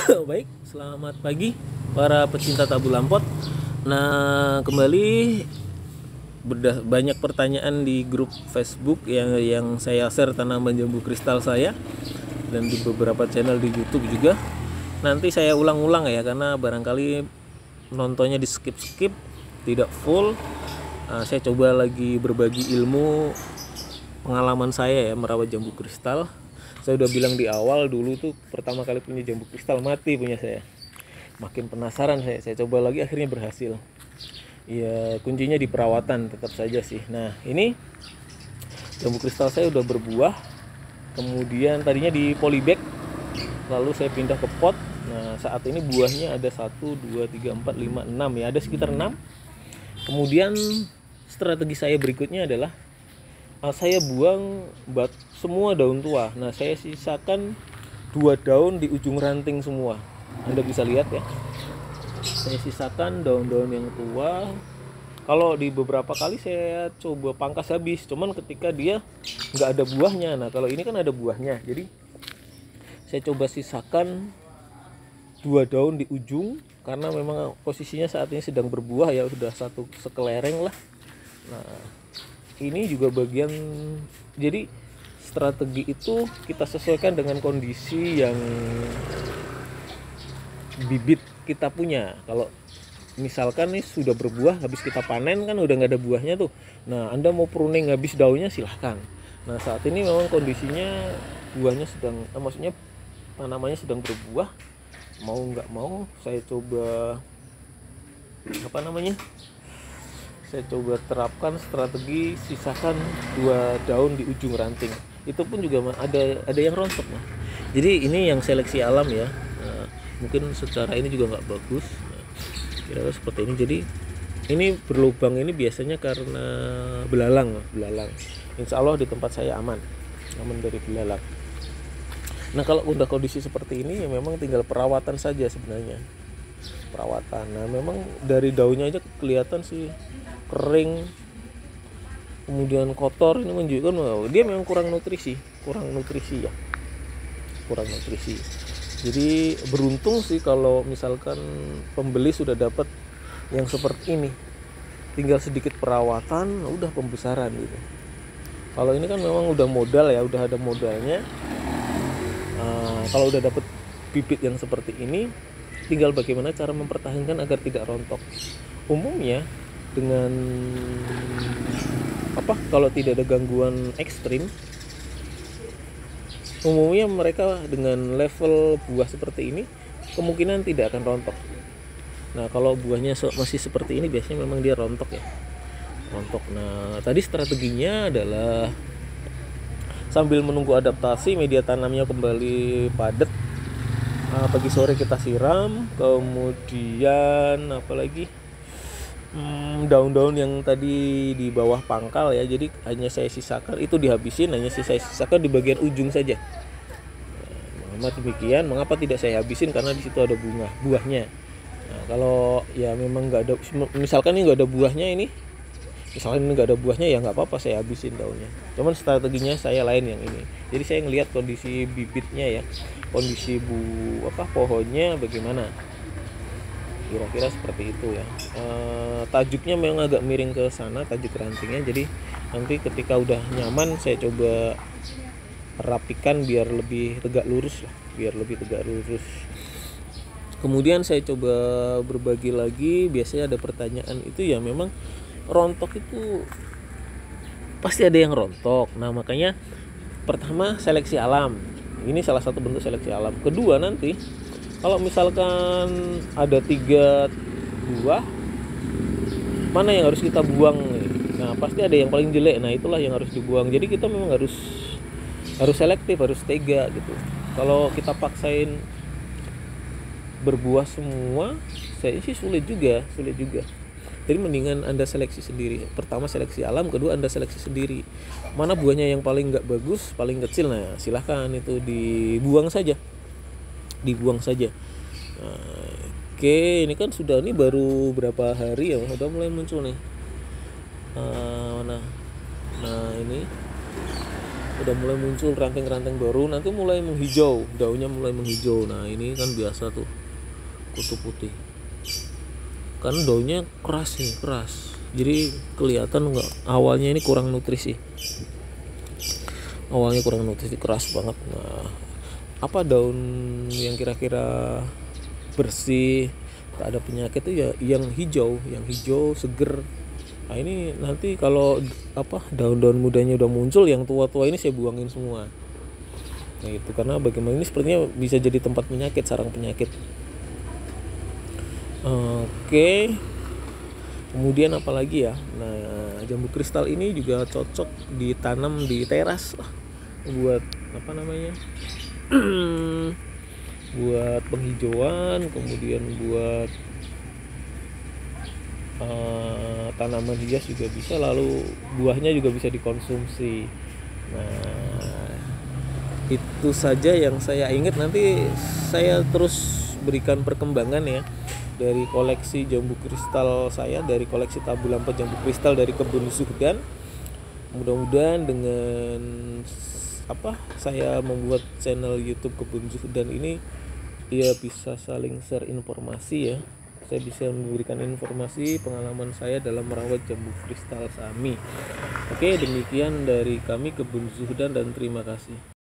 Baik, selamat pagi para pecinta tabu lampot. Nah, kembali banyak pertanyaan di grup Facebook yang saya share tanaman jambu kristal saya, dan di beberapa channel di YouTube juga. Nanti saya ulang-ulang ya, karena barangkali nontonnya di skip-skip, tidak full. Saya coba lagi berbagi ilmu pengalaman saya ya merawat jambu kristal. Saya udah bilang di awal, dulu tuh pertama kali punya jambu kristal mati punya saya. Makin penasaran saya coba lagi, akhirnya berhasil. Ya, kuncinya di perawatan tetap saja sih. Nah, ini jambu kristal saya udah berbuah. Kemudian tadinya di polybag, lalu saya pindah ke pot. Nah, saat ini buahnya ada 1, 2, 3, 4, 5, 6 ya, ada sekitar 6. Kemudian strategi saya berikutnya adalah saya buang semua daun tua. Nah, saya sisakan 2 daun di ujung ranting semua. Anda bisa lihat ya, saya sisakan daun-daun yang tua. Kalau di beberapa kali saya coba pangkas habis, cuman ketika dia nggak ada buahnya. Nah, kalau ini kan ada buahnya, jadi saya coba sisakan 2 daun di ujung, karena memang posisinya saat ini sedang berbuah ya, sudah satu sekelereng lah. Nah, ini juga bagian, jadi strategi itu kita sesuaikan dengan kondisi yang bibit kita punya. Kalau misalkan nih sudah berbuah, habis kita panen kan udah nggak ada buahnya tuh. Nah, Anda mau pruning habis daunnya silahkan. Nah, saat ini memang kondisinya buahnya sedang, maksudnya tanamannya sedang berbuah. Mau nggak mau saya coba saya coba terapkan strategi sisakan 2 daun di ujung ranting. Itu pun juga ada yang rontok. Nah, jadi ini yang seleksi alam ya. Nah, mungkin secara ini juga nggak bagus. Nah, kira-kira seperti ini. Jadi ini berlubang ini biasanya karena belalang. Insya Allah di tempat saya aman dari belalang. Nah, kalau udah kondisi seperti ini ya memang tinggal perawatan saja sebenarnya. Perawatan. Nah, memang dari daunnya aja kelihatan sih kering, kemudian kotor. Ini menunjukkan bahwa dia memang kurang nutrisi ya, kurang nutrisi. Jadi beruntung sih kalau misalkan pembeli sudah dapat yang seperti ini, tinggal sedikit perawatan udah pembesaran gitu. Kalau ini kan memang udah modal ya, udah ada modalnya. Kalau udah dapat bibit yang seperti ini, tinggal bagaimana cara mempertahankan agar tidak rontok. Umumnya dengan kalau tidak ada gangguan ekstrim, umumnya mereka dengan level buah seperti ini kemungkinan tidak akan rontok. Nah, kalau buahnya masih seperti ini biasanya memang dia rontok ya, rontok. Nah, tadi strateginya adalah sambil menunggu adaptasi, media tanamnya kembali padat, pagi sore kita siram. Kemudian apalagi daun-daun yang tadi di bawah pangkal ya, jadi hanya saya sisakan, itu dihabisin, saya sisakan di bagian ujung saja. Nah, demikian, mengapa tidak saya habisin, karena di situ ada buahnya. Nah, kalau ya memang nggak ada, misalkan ini nggak ada buahnya, ya nggak apa-apa, saya habisin daunnya. Cuman strateginya saya lain yang ini. Jadi saya ngelihat kondisi bibitnya ya, kondisi pohonnya bagaimana. Kira-kira seperti itu ya. Tajuknya memang agak miring ke sana, tajuk rantingnya. Jadi nanti ketika udah nyaman saya coba rapikan biar lebih tegak lurus. Kemudian saya coba berbagi lagi. Biasanya ada pertanyaan itu ya, memang rontok itu pasti ada yang rontok. Nah, makanya pertama seleksi alam. Ini salah satu bentuk seleksi alam. Kedua, nanti kalau misalkan ada 3 buah, mana yang harus kita buang nih? Nah, pasti ada yang paling jelek. Nah, itulah yang harus dibuang. Jadi kita memang harus selektif, harus tega gitu. Kalau kita paksain berbuah semua, saya sih sulit juga. Jadi mendingan Anda seleksi sendiri. Pertama seleksi alam, kedua Anda seleksi sendiri. Mana buahnya yang paling nggak bagus, paling kecil, nah silahkan itu dibuang saja. Nah, oke, ini kan ini baru berapa hari ya, udah mulai muncul nih. Nah ini udah mulai muncul ranting-ranting baru, nanti mulai menghijau, daunnya mulai menghijau. Nah ini kan biasa tuh kutu putih, karena daunnya keras nih, keras, jadi kelihatan nggak, awalnya ini kurang nutrisi, keras banget. Nah apa daun yang kira-kira bersih, tak ada penyakit itu ya yang hijau seger. Nah ini nanti kalau daun-daun mudanya udah muncul, yang tua-tua ini saya buangin semua. Nah itu karena bagaimana ini sepertinya bisa jadi tempat penyakit, sarang penyakit. Oke. Kemudian apalagi ya? Nah jambu kristal ini juga cocok ditanam di teras lah, buat buat penghijauan, kemudian buat tanaman hias juga bisa, lalu buahnya juga bisa dikonsumsi. Nah itu saja yang saya ingat. Nanti saya terus berikan perkembangan ya dari koleksi jambu kristal saya, dari koleksi tabu lampat jambu kristal dari kebun Zuhdan. Mudah-mudahan dengan saya membuat channel YouTube kebun Zuhdan ini, ya bisa saling share informasi ya. Saya bisa memberikan informasi pengalaman saya dalam merawat jambu kristal Sami. Oke, demikian dari kami kebun Zuhdan dan terima kasih.